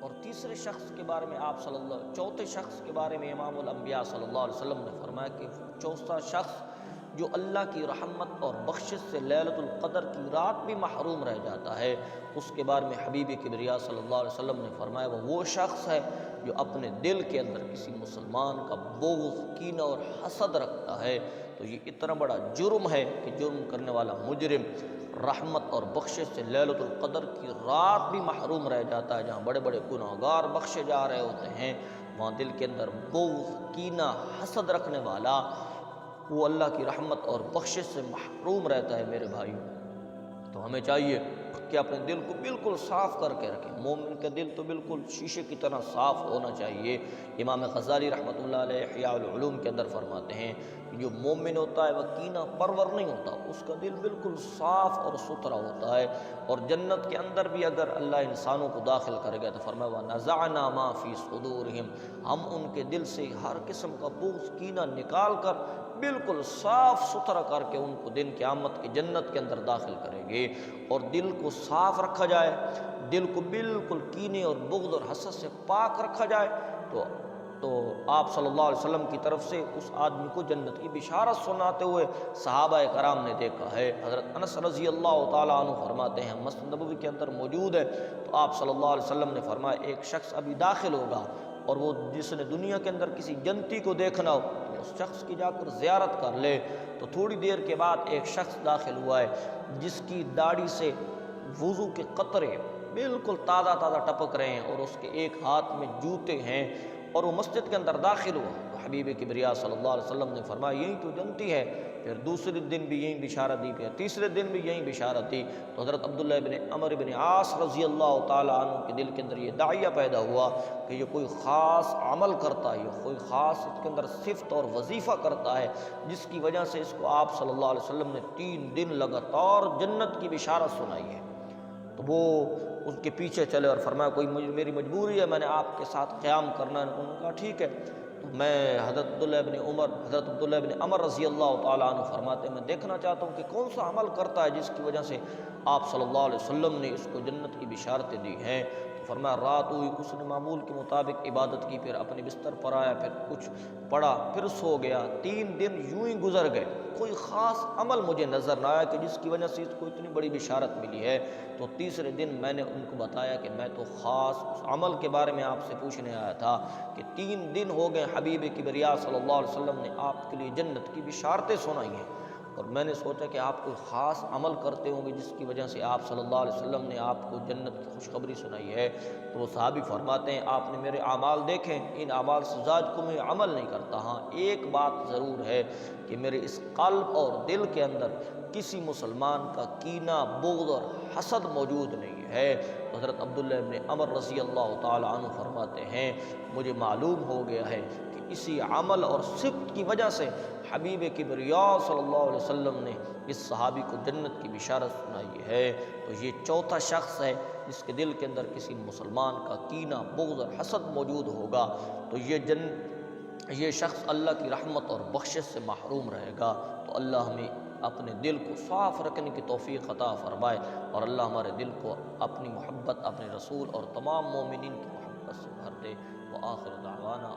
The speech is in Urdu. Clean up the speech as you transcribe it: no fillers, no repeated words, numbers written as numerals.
اور تیسرے شخص کے بارے میں چوتھے شخص کے بارے میں امام الانبیاء صلی اللہ علیہ وسلم نے فرمایا کہ چوتھا شخص جو اللہ کی رحمت اور بخشش سے لیلۃ القدر کی رات بھی محروم رہ جاتا ہے، اس کے بارے میں حبیب کبریا صلی اللہ علیہ وسلم نے فرمایا وہ شخص ہے جو اپنے دل کے اندر کسی مسلمان کا بغض، کینہ اور حسد رکھتا ہے۔ تو یہ اتنا بڑا جرم ہے کہ جرم کرنے والا مجرم رحمت اور بخشش سے لیلۃ القدر کی رات بھی محروم رہ جاتا ہے۔ جہاں بڑے بڑے گناہگار بخشے جا رہے ہوتے ہیں، وہاں دل کے اندر بغض، کینہ، حسد رکھنے والا وہ اللہ کی رحمت اور بخشش سے محروم رہتا ہے۔ میرے بھائیو، تو ہمیں چاہیے کہ اپنے دل کو بالکل صاف کر کے رکھیں۔ مومن کا دل تو بالکل شیشے کی طرح صاف ہونا چاہیے۔ امام غزالی رحمۃ اللہ علیہ احیاء العلوم کے اندر فرماتے ہیں کہ جو مومن ہوتا ہے وہ کینہ پرور نہیں ہوتا، اس کا دل بالکل صاف اور ستھرا ہوتا ہے۔ اور جنت کے اندر بھی اگر اللہ انسانوں کو داخل کرے گا تو فرمایا وَنَزَعْنَا مَا فِي صُدُورِهِمْ، ہم ان کے دل سے ہر قسم کا بغض، کینہ نکال کر بالکل صاف ستھرا کر کے ان کو دن قیامت کی جنت کے اندر داخل کریں گے۔ اور دل کو صاف رکھا جائے، دل کو بالکل کینے اور بغض اور حسد سے پاک رکھا جائے تو آپ صلی اللہ علیہ وسلم کی طرف سے اس آدمی کو جنت کی بشارت سناتے ہوئے صحابہ کرام نے دیکھا ہے۔ حضرت انس رضی اللہ تعالیٰ عنہ فرماتے ہیں، مسند نبوی کے اندر موجود ہے، تو آپ صلی اللہ علیہ وسلم نے فرمایا ایک شخص ابھی داخل ہوگا اور وہ جس نے دنیا کے اندر کسی جنتی کو دیکھنا ہو تو اس شخص کی جا کر زیارت کر لے۔ تو تھوڑی دیر کے بعد ایک شخص داخل ہوا ہے جس کی داڑھی سے وضو کے قطرے بالکل تازہ تازہ ٹپک رہے ہیں اور اس کے ایک ہاتھ میں جوتے ہیں، اور وہ مسجد کے اندر داخل ہوا تو حبیب کبریا صلی اللہ علیہ وسلم نے فرمایا یہی تو جنتی ہے۔ پھر دوسرے دن بھی یہی بشارت دی، پھر تیسرے دن بھی یہی بشارت دی۔ تو حضرت عبداللہ بن عمر بن عاص رضی اللہ تعالیٰ عنہ کے دل کے اندر یہ داعیہ پیدا ہوا کہ یہ کوئی خاص عمل کرتا ہے، یہ کوئی خاص اس کے اندر صفت اور وظیفہ کرتا ہے جس کی وجہ سے اس کو آپ صلی اللہ علیہ وسلم نے 3 دن لگاتار جنت کی بشارت سنائی ہے۔ تو وہ اس کے پیچھے چلے اور فرمایا کوئی میری مجبوری ہے، میں نے آپ کے ساتھ قیام کرنا ہے۔ انہوں نے کہا ٹھیک ہے۔ تو میں حضرت عبداللہ بن عمر رضی اللہ تعالیٰ عنہ فرماتے ہیں میں دیکھنا چاہتا ہوں کہ کون سا عمل کرتا ہے جس کی وجہ سے آپ صلی اللہ علیہ وسلم نے اس کو جنت کی بشارتیں دی ہیں۔ تو فرمایا رات ہوئی، اس نے معمول کے مطابق عبادت کی، پھر اپنے بستر پر آیا، پھر کچھ پڑھا، پھر سو گیا۔ 3 دن یوں ہی گزر گئے، کوئی خاص عمل مجھے نظر نہ آیا کہ جس کی وجہ سے اس کو اتنی بڑی بشارت ملی ہے۔ تو تیسرے دن میں نے ان کو بتایا کہ میں تو خاص اس عمل کے بارے میں آپ سے پوچھنے آیا تھا کہ 3 دن ہو گئے حبیب کبریا صلی اللہ علیہ وسلم نے آپ کے لیے جنت کی بشارتیں سنائی ہیں، اور میں نے سوچا کہ آپ کوئی خاص عمل کرتے ہوں گے جس کی وجہ سے آپ صلی اللہ علیہ وسلم نے آپ کو جنت کی خوشخبری سنائی ہے۔ تو وہ صحابی فرماتے ہیں آپ نے میرے اعمال دیکھیں، ان اعمال سے زائد کو میں عمل نہیں کرتا، ہاں ایک بات ضرور ہے کہ میرے اس قلب اور دل کے اندر کسی مسلمان کا کینہ، بغض اور حسد موجود نہیں ہے۔ حضرت عبداللہ بن عمر رضی اللہ تعالی عنہ فرماتے ہیں مجھے معلوم ہو گیا ہے کہ اسی عمل اور صفت کی وجہ سے حبیب کبریا صلی اللہ علیہ وسلم نے اس صحابی کو جنت کی بشارت سنائی ہے۔ تو یہ چوتھا شخص ہے جس کے دل کے اندر کسی مسلمان کا کینہ، بغض اور حسد موجود ہوگا تو یہ شخص اللہ کی رحمت اور بخشش سے محروم رہے گا۔ تو اللہ ہمیں اپنے دل کو صاف رکھنے کی توفیق عطا فرمائے، اور اللہ ہمارے دل کو اپنی محبت، اپنے رسول اور تمام مومنین کی محبت سے بھر دے۔ وآخر دعوانا